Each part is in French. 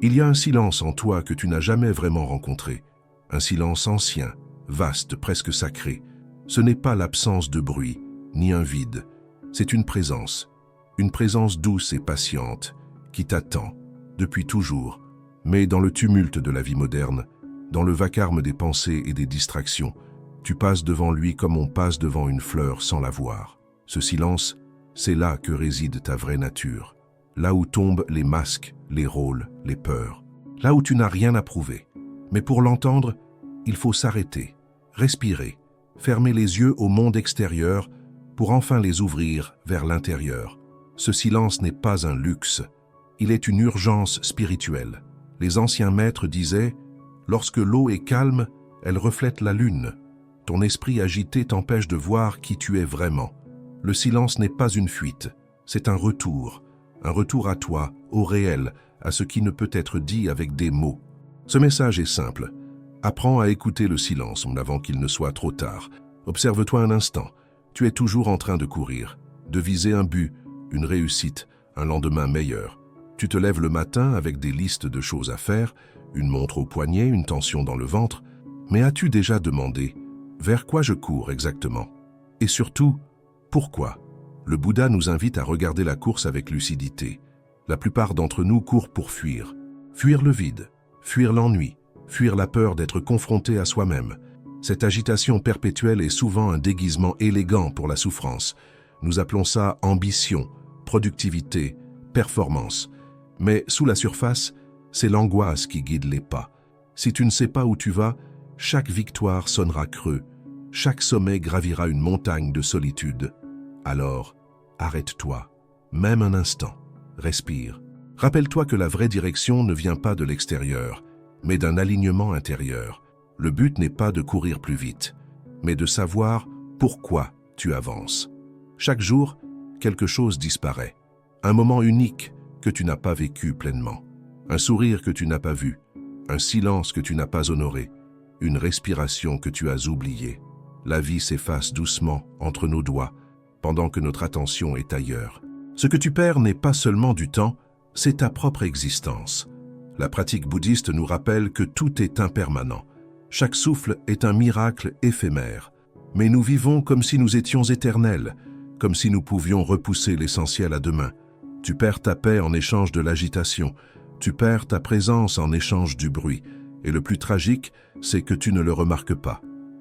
Il y a un silence en toi que tu n'as jamais vraiment rencontré. Un silence ancien, vaste, presque sacré. Ce n'est pas l'absence de bruit, ni un vide. C'est une présence douce et patiente, qui t'attend, depuis toujours. Mais dans le tumulte de la vie moderne, dans le vacarme des pensées et des distractions, tu passes devant lui comme on passe devant une fleur sans la voir. Ce silence, c'est là que réside ta vraie nature. Là où tombent les masques, les rôles, les peurs. Là où tu n'as rien à prouver. Mais pour l'entendre, il faut s'arrêter, respirer, fermer les yeux au monde extérieur pour enfin les ouvrir vers l'intérieur. Ce silence n'est pas un luxe, il est une urgence spirituelle. Les anciens maîtres disaient « Lorsque l'eau est calme, elle reflète la lune. Ton esprit agité t'empêche de voir qui tu es vraiment. Le silence n'est pas une fuite, c'est un retour à toi, au réel, à ce qui ne peut être dit avec des mots. Ce message est simple. Apprends à écouter le silence avant qu'il ne soit trop tard. Observe-toi un instant. Tu es toujours en train de courir, de viser un but, une réussite, un lendemain meilleur. Tu te lèves le matin avec des listes de choses à faire, une montre au poignet, une tension dans le ventre. Mais as-tu déjà demandé vers quoi je cours exactement? Et surtout, pourquoi? Le Bouddha nous invite à regarder la course avec lucidité. La plupart d'entre nous courent pour fuir. Fuir le vide, fuir l'ennui, fuir la peur d'être confronté à soi-même. Cette agitation perpétuelle est souvent un déguisement élégant pour la souffrance. Nous appelons ça ambition, productivité, performance. Mais sous la surface, c'est l'angoisse qui guide les pas. Si tu ne sais pas où tu vas, chaque victoire sonnera creux. Chaque sommet gravira une montagne de solitude. Alors, arrête-toi, même un instant, respire. Rappelle-toi que la vraie direction ne vient pas de l'extérieur, mais d'un alignement intérieur. Le but n'est pas de courir plus vite, mais de savoir pourquoi tu avances. Chaque jour, quelque chose disparaît. Un moment unique que tu n'as pas vécu pleinement. Un sourire que tu n'as pas vu. Un silence que tu n'as pas honoré. Une respiration que tu as oubliée. La vie s'efface doucement entre nos doigts, pendant que notre attention est ailleurs. Ce que tu perds n'est pas seulement du temps, c'est ta propre existence. La pratique bouddhiste nous rappelle que tout est impermanent. Chaque souffle est un miracle éphémère. Mais nous vivons comme si nous étions éternels, comme si nous pouvions repousser l'essentiel à demain. Tu perds ta paix en échange de l'agitation. Tu perds ta présence en échange du bruit. Et le plus tragique, c'est que tu ne le remarques pas.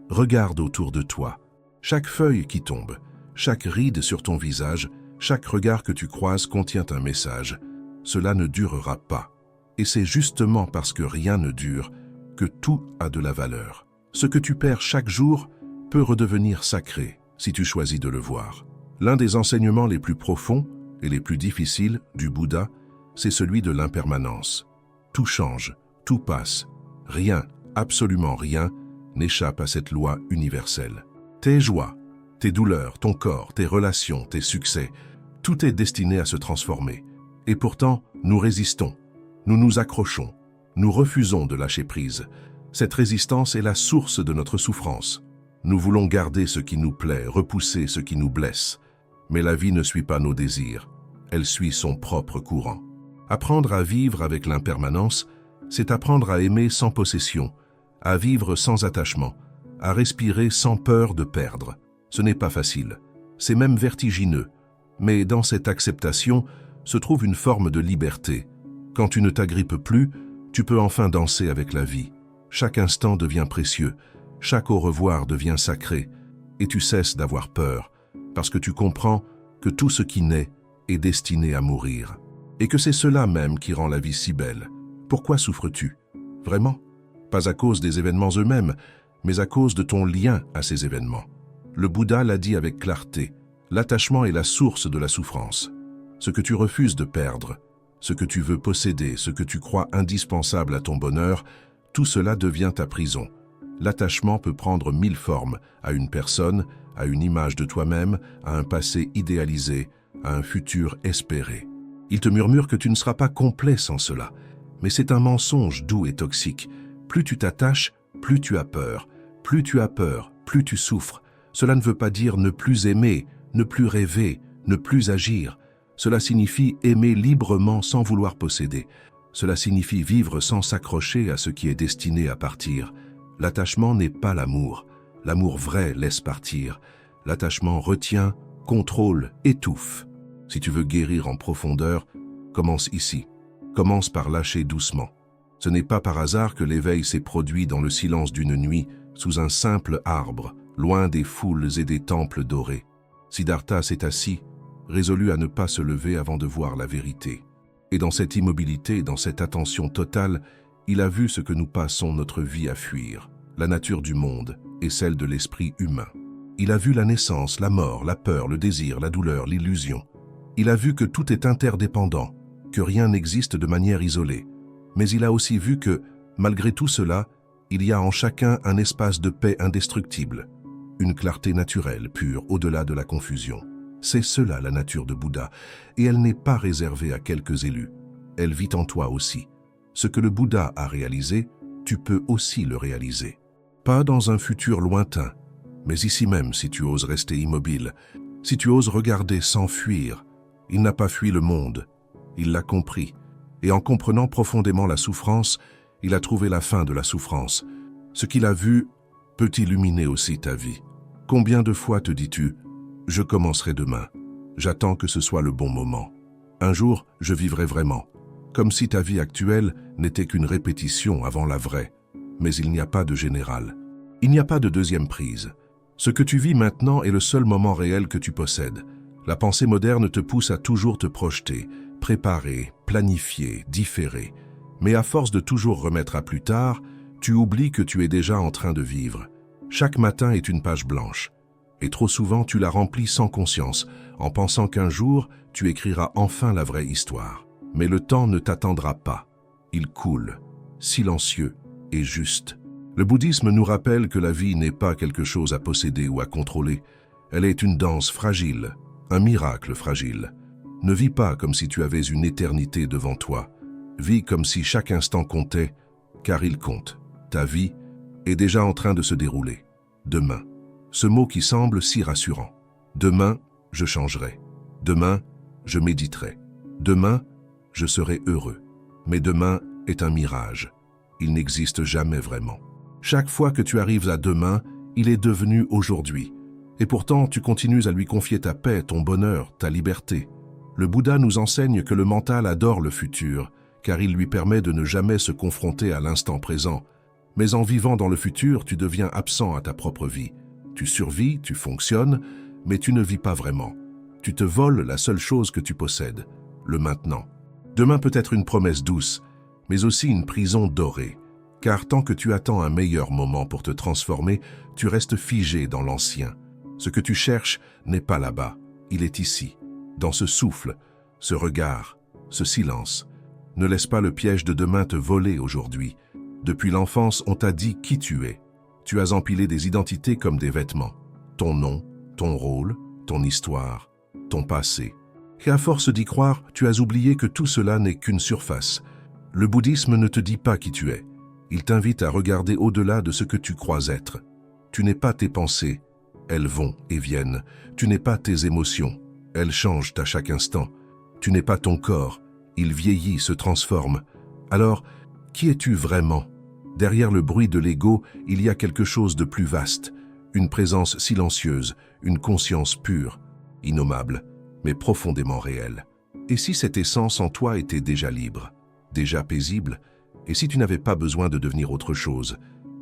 Regarde autour de toi. Chaque feuille qui tombe, chaque ride sur ton visage, chaque regard que tu croises contient un message. Cela ne durera pas. Et c'est justement parce que rien ne dure que tout a de la valeur. Ce que tu perds chaque jour peut redevenir sacré si tu choisis de le voir. L'un des enseignements les plus profonds et les plus difficiles du Bouddha, c'est celui de l'impermanence. Tout change, tout passe. Rien, absolument rien, n'échappe à cette loi universelle. Tes joies, tes douleurs, ton corps, tes relations, tes succès, tout est destiné à se transformer. Et pourtant, nous résistons, nous nous accrochons, nous refusons de lâcher prise. Cette résistance est la source de notre souffrance. Nous voulons garder ce qui nous plaît, repousser ce qui nous blesse. Mais la vie ne suit pas nos désirs, elle suit son propre courant. Apprendre à vivre avec l'impermanence, c'est apprendre à aimer sans possession, à vivre sans attachement, à respirer sans peur de perdre. Ce n'est pas facile, c'est même vertigineux. Mais dans cette acceptation se trouve une forme de liberté. Quand tu ne t'agrippes plus, tu peux enfin danser avec la vie. Chaque instant devient précieux, chaque au revoir devient sacré, et tu cesses d'avoir peur, parce que tu comprends que tout ce qui naît est destiné à mourir, et que c'est cela même qui rend la vie si belle. Pourquoi souffres-tu? Vraiment? Pas à cause des événements eux-mêmes, mais à cause de ton lien à ces événements. Le Bouddha l'a dit avec clarté, l'attachement est la source de la souffrance. Ce que tu refuses de perdre, ce que tu veux posséder, ce que tu crois indispensable à ton bonheur, tout cela devient ta prison. L'attachement peut prendre 1000 formes, à une personne, à une image de toi-même, à un passé idéalisé, à un futur espéré. Il te murmure que tu ne seras pas complet sans cela, mais c'est un mensonge doux et toxique. Plus tu t'attaches, plus tu as peur. Plus tu as peur, plus tu souffres. Cela ne veut pas dire ne plus aimer, ne plus rêver, ne plus agir. Cela signifie aimer librement sans vouloir posséder. Cela signifie vivre sans s'accrocher à ce qui est destiné à partir. L'attachement n'est pas l'amour. L'amour vrai laisse partir. L'attachement retient, contrôle, étouffe. Si tu veux guérir en profondeur, commence ici. Commence par lâcher doucement. Ce n'est pas par hasard que l'éveil s'est produit dans le silence d'une nuit, sous un simple arbre, loin des foules et des temples dorés. Siddhartha s'est assis, résolu à ne pas se lever avant de voir la vérité. Et dans cette immobilité, dans cette attention totale, il a vu ce que nous passons notre vie à fuir, la nature du monde et celle de l'esprit humain. Il a vu la naissance, la mort, la peur, le désir, la douleur, l'illusion. Il a vu que tout est interdépendant, que rien n'existe de manière isolée. Mais il a aussi vu que, malgré tout cela, il y a en chacun un espace de paix indestructible, une clarté naturelle, pure, au-delà de la confusion. C'est cela la nature de Bouddha, et elle n'est pas réservée à quelques élus. Elle vit en toi aussi. Ce que le Bouddha a réalisé, tu peux aussi le réaliser. Pas dans un futur lointain, mais ici même si tu oses rester immobile, si tu oses regarder sans fuir. Il n'a pas fui le monde, il l'a compris, et en comprenant profondément la souffrance, il a trouvé la fin de la souffrance. Ce qu'il a vu peut illuminer aussi ta vie. Combien de fois te dis-tu « Je commencerai demain, j'attends que ce soit le bon moment. Un jour, je vivrai vraiment », comme si ta vie actuelle n'était qu'une répétition avant la vraie. Mais il n'y a pas de général. Il n'y a pas de deuxième prise. Ce que tu vis maintenant est le seul moment réel que tu possèdes. La pensée moderne te pousse à toujours te projeter, préparer, planifier, différer. Mais à force de toujours remettre à plus tard, tu oublies que tu es déjà en train de vivre. Chaque matin est une page blanche. Et trop souvent, tu la remplis sans conscience, en pensant qu'un jour, tu écriras enfin la vraie histoire. Mais le temps ne t'attendra pas. Il coule, silencieux et juste. Le bouddhisme nous rappelle que la vie n'est pas quelque chose à posséder ou à contrôler. Elle est une danse fragile, un miracle fragile. Ne vis pas comme si tu avais une éternité devant toi. Vis comme si chaque instant comptait, car il compte. Ta vie est déjà en train de se dérouler. Demain. Ce mot qui semble si rassurant. Demain, je changerai. Demain, je méditerai. Demain, je serai heureux. Mais demain est un mirage. Il n'existe jamais vraiment. Chaque fois que tu arrives à demain, il est devenu aujourd'hui. Et pourtant, tu continues à lui confier ta paix, ton bonheur, ta liberté. Le Bouddha nous enseigne que le mental adore le futur, car il lui permet de ne jamais se confronter à l'instant présent. Mais en vivant dans le futur, tu deviens absent à ta propre vie. Tu survis, tu fonctionnes, mais tu ne vis pas vraiment. Tu te voles la seule chose que tu possèdes, le maintenant. Demain peut être une promesse douce, mais aussi une prison dorée. Car tant que tu attends un meilleur moment pour te transformer, tu restes figé dans l'ancien. Ce que tu cherches n'est pas là-bas, il est ici, dans ce souffle, ce regard, ce silence. Ne laisse pas le piège de demain te voler aujourd'hui. Depuis l'enfance, on t'a dit qui tu es. Tu as empilé des identités comme des vêtements. Ton nom, ton rôle, ton histoire, ton passé. Et à force d'y croire, tu as oublié que tout cela n'est qu'une surface. Le bouddhisme ne te dit pas qui tu es. Il t'invite à regarder au-delà de ce que tu crois être. Tu n'es pas tes pensées. Elles vont et viennent. Tu n'es pas tes émotions. Elles changent à chaque instant. Tu n'es pas ton corps. Il vieillit, se transforme. Alors, qui es-tu vraiment ? Derrière le bruit de l'ego, il y a quelque chose de plus vaste, une présence silencieuse, une conscience pure, innommable, mais profondément réelle. Et si cette essence en toi était déjà libre, déjà paisible, et si tu n'avais pas besoin de devenir autre chose,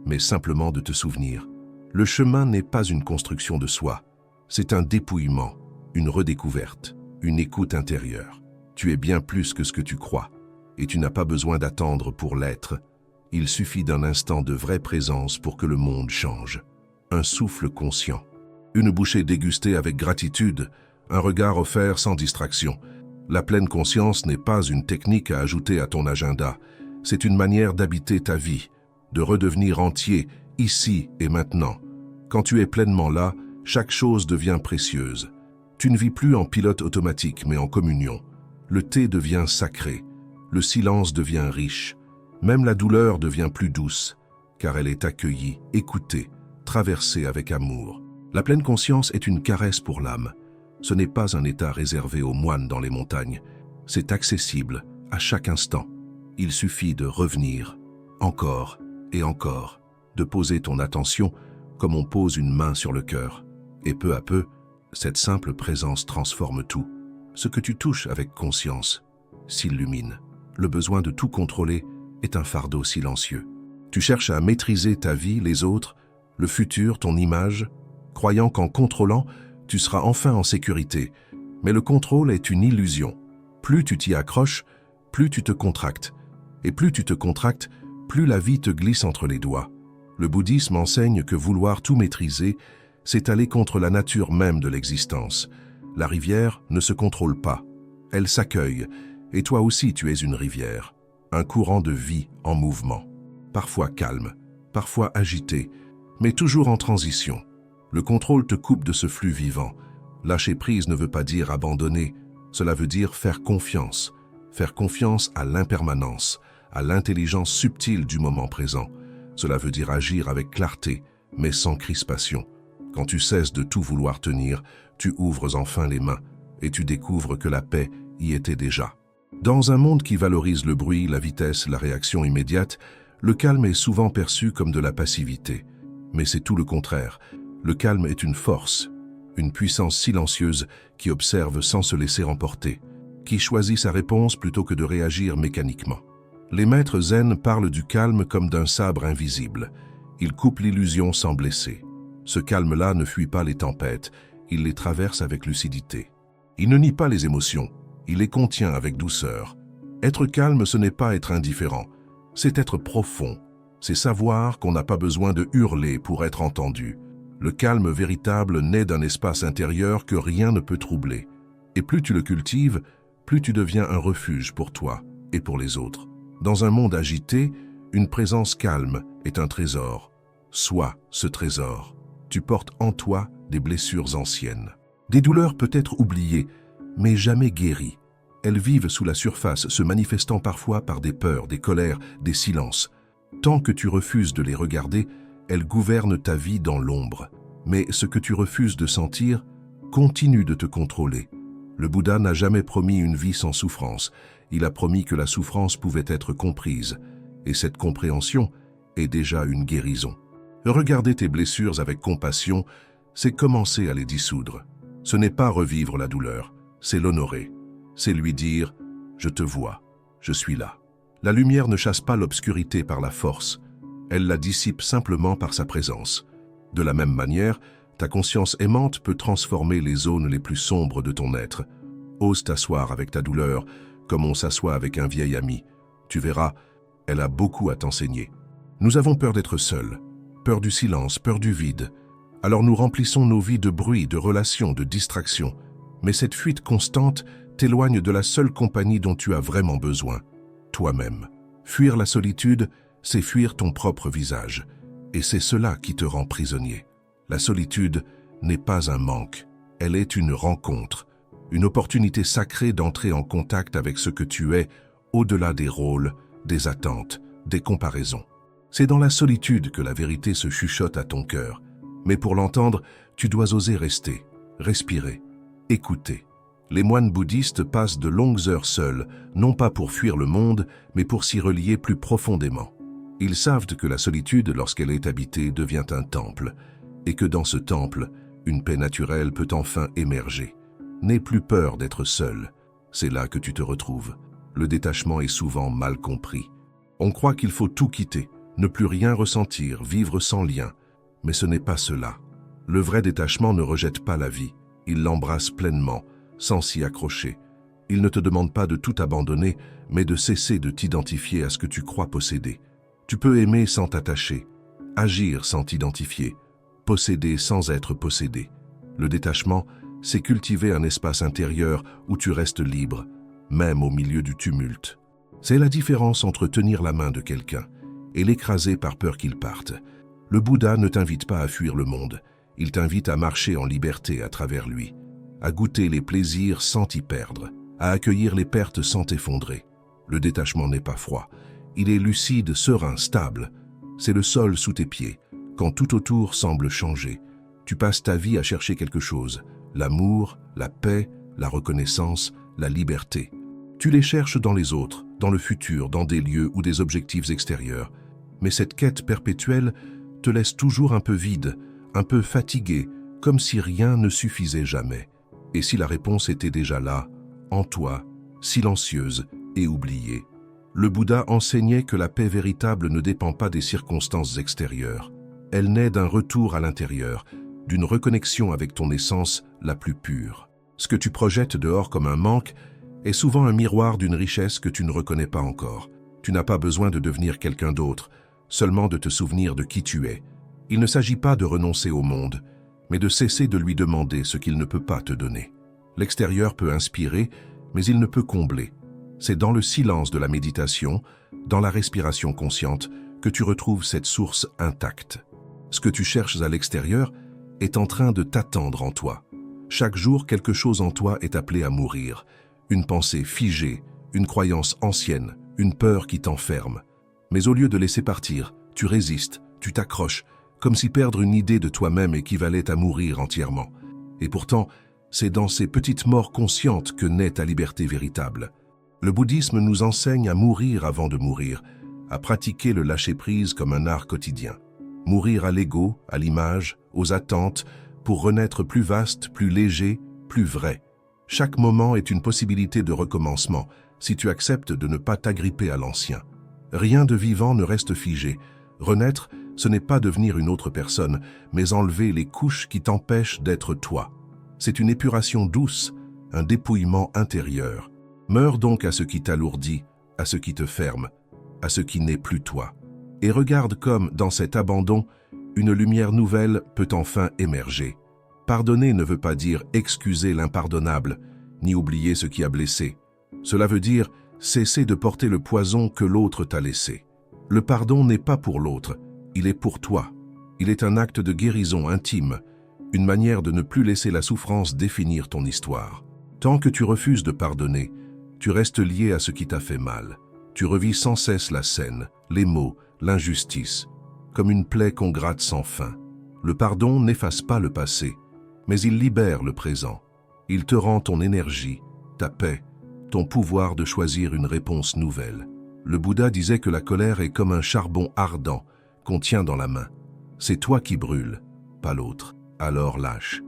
mais simplement de te souvenir? Le chemin n'est pas une construction de soi, c'est un dépouillement, une redécouverte, une écoute intérieure. Tu es bien plus que ce que tu crois, et tu n'as pas besoin d'attendre pour l'être. Il suffit d'un instant de vraie présence pour que le monde change. Un souffle conscient, une bouchée dégustée avec gratitude, un regard offert sans distraction. La pleine conscience n'est pas une technique à ajouter à ton agenda. C'est une manière d'habiter ta vie, de redevenir entier, ici et maintenant. Quand tu es pleinement là, chaque chose devient précieuse. Tu ne vis plus en pilote automatique, mais en communion. Le thé devient sacré, le silence devient riche. Même la douleur devient plus douce, car elle est accueillie, écoutée, traversée avec amour. La pleine conscience est une caresse pour l'âme. Ce n'est pas un état réservé aux moines dans les montagnes. C'est accessible à chaque instant. Il suffit de revenir, encore et encore, de poser ton attention comme on pose une main sur le cœur. Et peu à peu, cette simple présence transforme tout. Ce que tu touches avec conscience s'illumine. Le besoin de tout contrôler est un fardeau silencieux. Tu cherches à maîtriser ta vie, les autres, le futur, ton image, croyant qu'en contrôlant, tu seras enfin en sécurité. Mais le contrôle est une illusion. Plus tu t'y accroches, plus tu te contractes. Et plus tu te contractes, plus la vie te glisse entre les doigts. Le bouddhisme enseigne que vouloir tout maîtriser, c'est aller contre la nature même de l'existence. La rivière ne se contrôle pas. Elle s'accueille, et toi aussi tu es une rivière, un courant de vie en mouvement. Parfois calme, parfois agité, mais toujours en transition. Le contrôle te coupe de ce flux vivant. Lâcher prise ne veut pas dire abandonner, cela veut dire faire confiance à l'impermanence, à l'intelligence subtile du moment présent. Cela veut dire agir avec clarté, mais sans crispation. Quand tu cesses de tout vouloir tenir, tu ouvres enfin les mains et tu découvres que la paix y était déjà. Dans un monde qui valorise le bruit, la vitesse, la réaction immédiate, le calme est souvent perçu comme de la passivité. Mais c'est tout le contraire. Le calme est une force, une puissance silencieuse qui observe sans se laisser emporter, qui choisit sa réponse plutôt que de réagir mécaniquement. Les maîtres zen parlent du calme comme d'un sabre invisible. Il coupe l'illusion sans blesser. Ce calme-là ne fuit pas les tempêtes, il les traverse avec lucidité. Il ne nie pas les émotions, il les contient avec douceur. Être calme, ce n'est pas être indifférent, c'est être profond. C'est savoir qu'on n'a pas besoin de hurler pour être entendu. Le calme véritable naît d'un espace intérieur que rien ne peut troubler. Et plus tu le cultives, plus tu deviens un refuge pour toi et pour les autres. Dans un monde agité, une présence calme est un trésor. Sois ce trésor. Tu portes en toi des blessures anciennes. Des douleurs peut-être oubliées, mais jamais guéries. Elles vivent sous la surface, se manifestant parfois par des peurs, des colères, des silences. Tant que tu refuses de les regarder, elles gouvernent ta vie dans l'ombre. Mais ce que tu refuses de sentir continue de te contrôler. Le Bouddha n'a jamais promis une vie sans souffrance. Il a promis que la souffrance pouvait être comprise. Et cette compréhension est déjà une guérison. Regarder tes blessures avec compassion, c'est commencer à les dissoudre. Ce n'est pas revivre la douleur, c'est l'honorer. C'est lui dire « Je te vois, je suis là ». La lumière ne chasse pas l'obscurité par la force, elle la dissipe simplement par sa présence. De la même manière, ta conscience aimante peut transformer les zones les plus sombres de ton être. Ose t'asseoir avec ta douleur, comme on s'assoit avec un vieil ami. Tu verras, elle a beaucoup à t'enseigner. Nous avons peur d'être seuls, peur du silence, peur du vide. Alors nous remplissons nos vies de bruit, de relations, de distractions. Mais cette fuite constante t'éloigne de la seule compagnie dont tu as vraiment besoin, toi-même. Fuir la solitude, c'est fuir ton propre visage. Et c'est cela qui te rend prisonnier. La solitude n'est pas un manque, elle est une rencontre, une opportunité sacrée d'entrer en contact avec ce que tu es, au-delà des rôles, des attentes, des comparaisons. C'est dans la solitude que la vérité se chuchote à ton cœur. Mais pour l'entendre, tu dois oser rester, respirer, écouter. Les moines bouddhistes passent de longues heures seuls, non pas pour fuir le monde, mais pour s'y relier plus profondément. Ils savent que la solitude, lorsqu'elle est habitée, devient un temple, et que dans ce temple, une paix naturelle peut enfin émerger. N'aie plus peur d'être seul, c'est là que tu te retrouves. Le détachement est souvent mal compris. On croit qu'il faut tout quitter, ne plus rien ressentir, vivre sans lien. Mais ce n'est pas cela. Le vrai détachement ne rejette pas la vie, il l'embrasse pleinement, sans s'y accrocher. Il ne te demande pas de tout abandonner, mais de cesser de t'identifier à ce que tu crois posséder. Tu peux aimer sans t'attacher, agir sans t'identifier, posséder sans être possédé. Le détachement, c'est cultiver un espace intérieur où tu restes libre, même au milieu du tumulte. C'est la différence entre tenir la main de quelqu'un et l'écraser par peur qu'il parte. Le Bouddha ne t'invite pas à fuir le monde, il t'invite à marcher en liberté à travers lui, à goûter les plaisirs sans t'y perdre, à accueillir les pertes sans t'effondrer. Le détachement n'est pas froid, il est lucide, serein, stable. C'est le sol sous tes pieds, quand tout autour semble changer. Tu passes ta vie à chercher quelque chose, l'amour, la paix, la reconnaissance, la liberté. Tu les cherches dans les autres, dans le futur, dans des lieux ou des objectifs extérieurs. Mais cette quête perpétuelle te laisse toujours un peu vide, un peu fatigué, comme si rien ne suffisait jamais. Et si la réponse était déjà là, en toi, silencieuse et oubliée? Le Bouddha enseignait que la paix véritable ne dépend pas des circonstances extérieures. Elle naît d'un retour à l'intérieur, d'une reconnexion avec ton essence la plus pure. Ce que tu projettes dehors comme un manque est souvent un miroir d'une richesse que tu ne reconnais pas encore. Tu n'as pas besoin de devenir quelqu'un d'autre, seulement de te souvenir de qui tu es. Il ne s'agit pas de renoncer au monde, mais de cesser de lui demander ce qu'il ne peut pas te donner. L'extérieur peut inspirer, mais il ne peut combler. C'est dans le silence de la méditation, dans la respiration consciente, que tu retrouves cette source intacte. Ce que tu cherches à l'extérieur est en train de t'attendre en toi. Chaque jour, quelque chose en toi est appelé à mourir. Une pensée figée, une croyance ancienne, une peur qui t'enferme. Mais au lieu de laisser partir, tu résistes, tu t'accroches, comme si perdre une idée de toi-même équivalait à mourir entièrement. Et pourtant, c'est dans ces petites morts conscientes que naît ta liberté véritable. Le bouddhisme nous enseigne à mourir avant de mourir, à pratiquer le lâcher-prise comme un art quotidien. Mourir à l'ego, à l'image, aux attentes, pour renaître plus vaste, plus léger, plus vrai. Chaque moment est une possibilité de recommencement, si tu acceptes de ne pas t'agripper à l'ancien. Rien de vivant ne reste figé. Renaître, ce n'est pas devenir une autre personne, mais enlever les couches qui t'empêchent d'être toi. C'est une épuration douce, un dépouillement intérieur. Meurs donc à ce qui t'alourdit, à ce qui te ferme, à ce qui n'est plus toi. Et regarde comme, dans cet abandon, une lumière nouvelle peut enfin émerger. Pardonner ne veut pas dire excuser l'impardonnable, ni oublier ce qui a blessé. Cela veut dire cesser de porter le poison que l'autre t'a laissé. Le pardon n'est pas pour l'autre, il est pour toi. Il est un acte de guérison intime, une manière de ne plus laisser la souffrance définir ton histoire. Tant que tu refuses de pardonner, tu restes lié à ce qui t'a fait mal. Tu revis sans cesse la scène, les mots, l'injustice, comme une plaie qu'on gratte sans fin. Le pardon n'efface pas le passé, mais il libère le présent. Il te rend ton énergie, ta paix, ton pouvoir de choisir une réponse nouvelle. Le Bouddha disait que la colère est comme un charbon ardent qu'on tient dans la main. C'est toi qui brûles, pas l'autre. Alors lâche.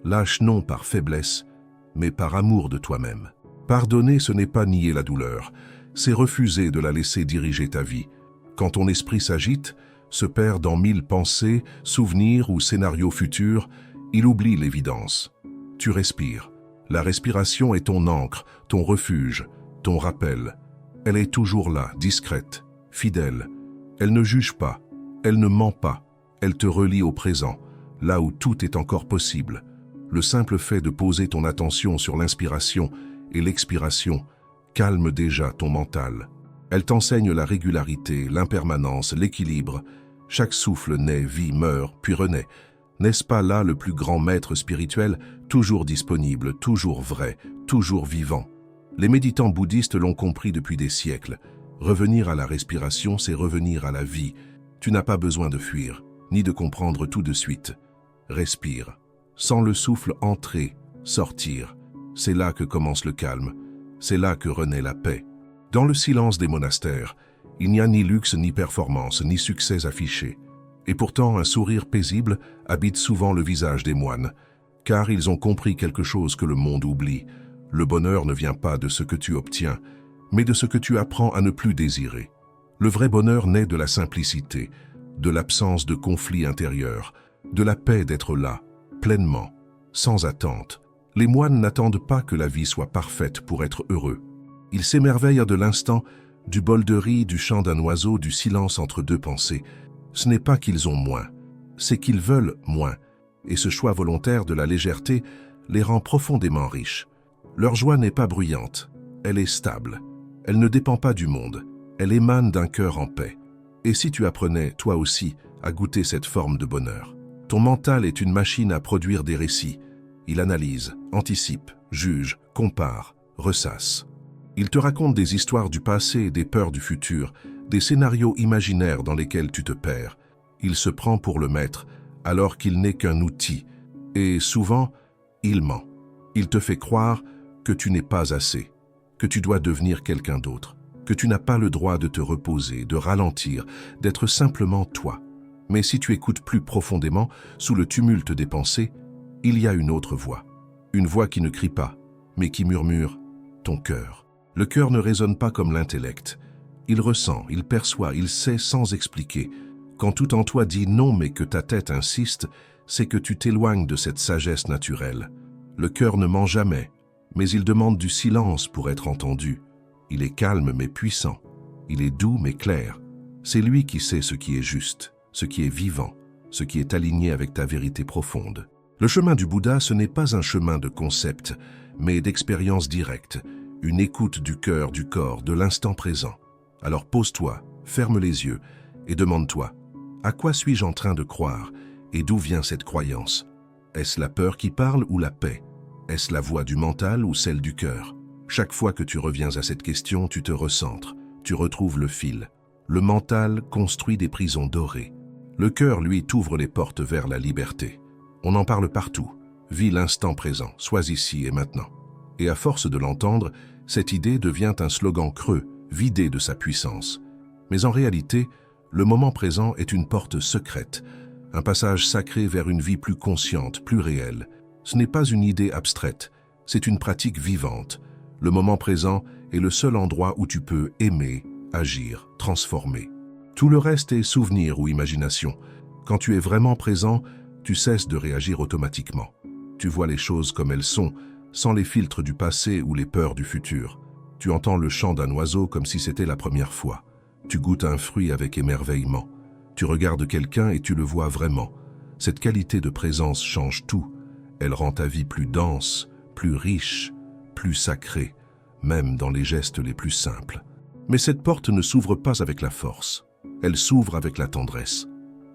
Lâche non par faiblesse, mais par amour de toi-même. Pardonner, ce n'est pas nier la douleur, c'est refuser de la laisser diriger ta vie. Quand ton esprit s'agite, se perd dans 1000 pensées, souvenirs ou scénarios futurs, il oublie l'évidence. Tu respires. La respiration est ton ancre, ton refuge, ton rappel. Elle est toujours là, discrète, fidèle. Elle ne juge pas, elle ne ment pas, elle te relie au présent, là où tout est encore possible. Le simple fait de poser ton attention sur l'inspiration et l'expiration calme déjà ton mental. Elle t'enseigne la régularité, l'impermanence, l'équilibre. Chaque souffle naît, vit, meurt, puis renaît. N'est-ce pas là le plus grand maître spirituel, toujours disponible, toujours vrai, toujours vivant? Les méditants bouddhistes l'ont compris depuis des siècles. Revenir à la respiration, c'est revenir à la vie. Tu n'as pas besoin de fuir, ni de comprendre tout de suite. Respire. Sens le souffle entrer, sortir. C'est là que commence le calme. C'est là que renaît la paix. Dans le silence des monastères, il n'y a ni luxe, ni performance, ni succès affichés. Et pourtant, un sourire paisible habite souvent le visage des moines, car ils ont compris quelque chose que le monde oublie. Le bonheur ne vient pas de ce que tu obtiens, mais de ce que tu apprends à ne plus désirer. Le vrai bonheur naît de la simplicité, de l'absence de conflit intérieur, de la paix d'être là, pleinement, sans attente. Les moines n'attendent pas que la vie soit parfaite pour être heureux. Ils s'émerveillent de l'instant, du bol de riz, du chant d'un oiseau, du silence entre deux pensées. Ce n'est pas qu'ils ont moins, c'est qu'ils veulent moins. Et ce choix volontaire de la légèreté les rend profondément riches. Leur joie n'est pas bruyante, elle est stable. Elle ne dépend pas du monde, elle émane d'un cœur en paix. Et si tu apprenais, toi aussi, à goûter cette forme de bonheur? Ton mental est une machine à produire des récits. Il analyse, anticipe, juge, compare, ressasse. Il te raconte des histoires du passé et des peurs du futur, des scénarios imaginaires dans lesquels tu te perds. Il se prend pour le maître, alors qu'il n'est qu'un outil. Et souvent, il ment. Il te fait croire que tu n'es pas assez, que tu dois devenir quelqu'un d'autre, que tu n'as pas le droit de te reposer, de ralentir, d'être simplement toi. Mais si tu écoutes plus profondément, sous le tumulte des pensées, il y a une autre voix. Une voix qui ne crie pas, mais qui murmure ton cœur. Le cœur ne raisonne pas comme l'intellect. Il ressent, il perçoit, il sait sans expliquer. Quand tout en toi dit non mais que ta tête insiste, c'est que tu t'éloignes de cette sagesse naturelle. Le cœur ne ment jamais, mais il demande du silence pour être entendu. Il est calme mais puissant. Il est doux mais clair. C'est lui qui sait ce qui est juste, ce qui est vivant, ce qui est aligné avec ta vérité profonde. Le chemin du Bouddha, ce n'est pas un chemin de concept, mais d'expérience directe, une écoute du cœur, du corps, de l'instant présent. Alors pose-toi, ferme les yeux et demande-toi, à quoi suis-je en train de croire et d'où vient cette croyance? Est-ce la peur qui parle ou la paix? Est-ce la voix du mental ou celle du cœur? Chaque fois que tu reviens à cette question, tu te recentres, tu retrouves le fil. Le mental construit des prisons dorées. Le cœur, lui, t'ouvre les portes vers la liberté. On en parle partout. Vis l'instant présent, sois ici et maintenant. Et à force de l'entendre, cette idée devient un slogan creux, vidé de sa puissance. Mais en réalité, le moment présent est une porte secrète, un passage sacré vers une vie plus consciente, plus réelle. Ce n'est pas une idée abstraite, c'est une pratique vivante. Le moment présent est le seul endroit où tu peux aimer, agir, transformer. Tout le reste est souvenir ou imagination. Quand tu es vraiment présent, tu cesses de réagir automatiquement. Tu vois les choses comme elles sont, sans les filtres du passé ou les peurs du futur. Tu entends le chant d'un oiseau comme si c'était la première fois. Tu goûtes un fruit avec émerveillement. Tu regardes quelqu'un et tu le vois vraiment. Cette qualité de présence change tout. Elle rend ta vie plus dense, plus riche, plus sacrée, même dans les gestes les plus simples. Mais cette porte ne s'ouvre pas avec la force. Elle s'ouvre avec la tendresse,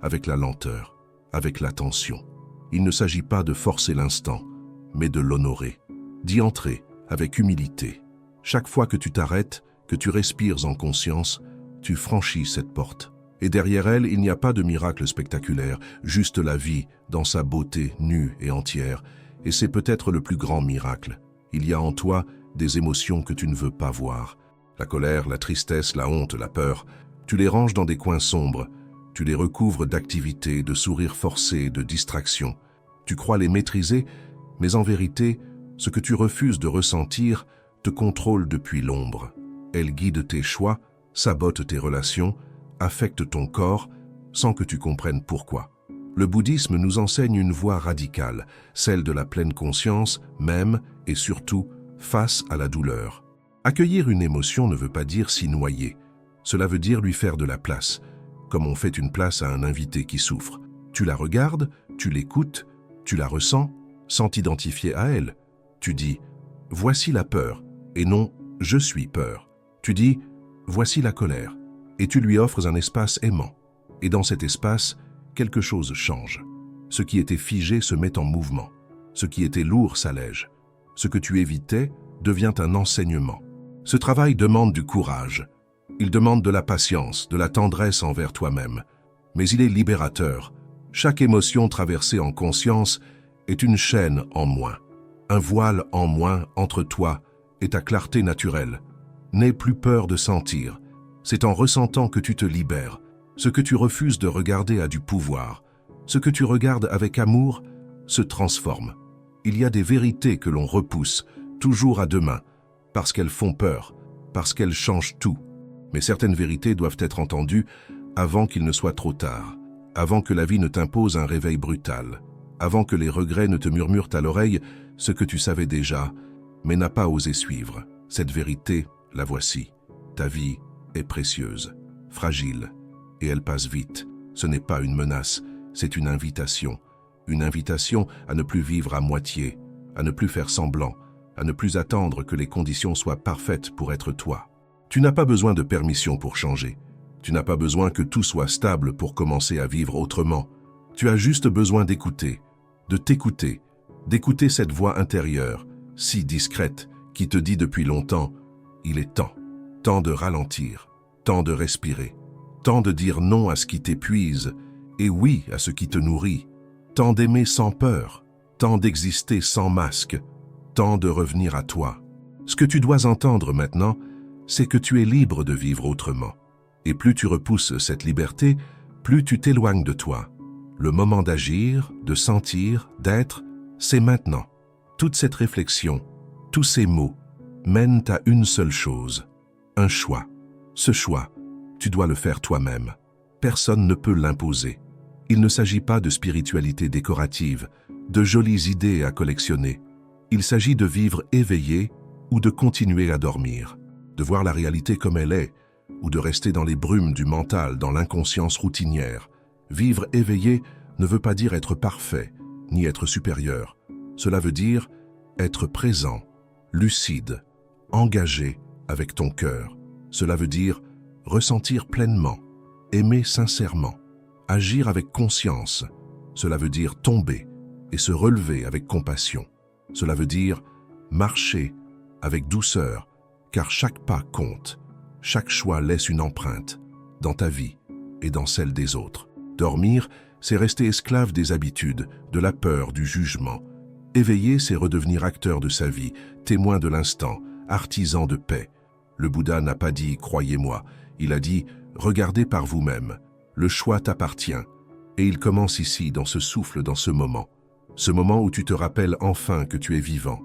avec la lenteur, avec l'attention. Il ne s'agit pas de forcer l'instant, mais de l'honorer, d'y entrer avec humilité. Chaque fois que tu t'arrêtes, que tu respires en conscience, tu franchis cette porte. Et derrière elle, il n'y a pas de miracle spectaculaire, juste la vie dans sa beauté nue et entière. Et c'est peut-être le plus grand miracle. Il y a en toi des émotions que tu ne veux pas voir. La colère, la tristesse, la honte, la peur. Tu les ranges dans des coins sombres. Tu les recouvres d'activités, de sourires forcés, de distractions. Tu crois les maîtriser, mais en vérité, ce que tu refuses de ressentir te contrôle depuis l'ombre. Elle guide tes choix, sabote tes relations, affecte ton corps sans que tu comprennes pourquoi. Le bouddhisme nous enseigne une voie radicale, celle de la pleine conscience, même et surtout face à la douleur. Accueillir une émotion ne veut pas dire s'y noyer. Cela veut dire lui faire de la place, comme on fait une place à un invité qui souffre. Tu la regardes, tu l'écoutes, tu la ressens, sans t'identifier à elle. Tu dis « voici la peur » et non « je suis peur ». Tu dis « voici la colère » et tu lui offres un espace aimant. Et dans cet espace, quelque chose change. Ce qui était figé se met en mouvement. Ce qui était lourd s'allège. Ce que tu évitais devient un enseignement. Ce travail demande du courage. Il demande de la patience, de la tendresse envers toi-même. Mais il est libérateur. Chaque émotion traversée en conscience est une chaîne en moins. Un voile en moins entre toi et ta clarté naturelle. N'aie plus peur de sentir. C'est en ressentant que tu te libères. Ce que tu refuses de regarder a du pouvoir. Ce que tu regardes avec amour se transforme. Il y a des vérités que l'on repousse, toujours à demain, parce qu'elles font peur, parce qu'elles changent tout. Mais certaines vérités doivent être entendues avant qu'il ne soit trop tard, avant que la vie ne t'impose un réveil brutal, avant que les regrets ne te murmurent à l'oreille ce que tu savais déjà, mais n'as pas osé suivre. Cette vérité, la voici. Ta vie est précieuse, fragile, et elle passe vite. Ce n'est pas une menace, c'est une invitation à ne plus vivre à moitié, à ne plus faire semblant, à ne plus attendre que les conditions soient parfaites pour être toi. Tu n'as pas besoin de permission pour changer. Tu n'as pas besoin que tout soit stable pour commencer à vivre autrement. Tu as juste besoin d'écouter, de t'écouter, d'écouter cette voix intérieure, si discrète, qui te dit depuis longtemps « il est temps ». Temps de ralentir, temps de respirer, temps de dire non à ce qui t'épuise et oui à ce qui te nourrit, temps d'aimer sans peur, temps d'exister sans masque, temps de revenir à toi. Ce que tu dois entendre maintenant, c'est que tu es libre de vivre autrement. Et plus tu repousses cette liberté, plus tu t'éloignes de toi. Le moment d'agir, de sentir, d'être, c'est maintenant. Toute cette réflexion, tous ces mots, mènent à une seule chose, un choix. Ce choix, tu dois le faire toi-même. Personne ne peut l'imposer. Il ne s'agit pas de spiritualité décorative, de jolies idées à collectionner. Il s'agit de vivre éveillé ou de continuer à dormir, de voir la réalité comme elle est, ou de rester dans les brumes du mental, dans l'inconscience routinière. Vivre éveillé ne veut pas dire être parfait, ni être supérieur. Cela veut dire être présent, lucide, engagé avec ton cœur. Cela veut dire ressentir pleinement, aimer sincèrement, agir avec conscience. Cela veut dire tomber et se relever avec compassion. Cela veut dire marcher avec douceur, car chaque pas compte. Chaque choix laisse une empreinte dans ta vie et dans celle des autres. Dormir, c'est rester esclave des habitudes, de la peur, du jugement. Éveiller, c'est redevenir acteur de sa vie, témoin de l'instant, artisan de paix. Le Bouddha n'a pas dit « croyez-moi », il a dit « regardez par vous-même, le choix t'appartient ». Et il commence ici, dans ce souffle, dans ce moment où tu te rappelles enfin que tu es vivant,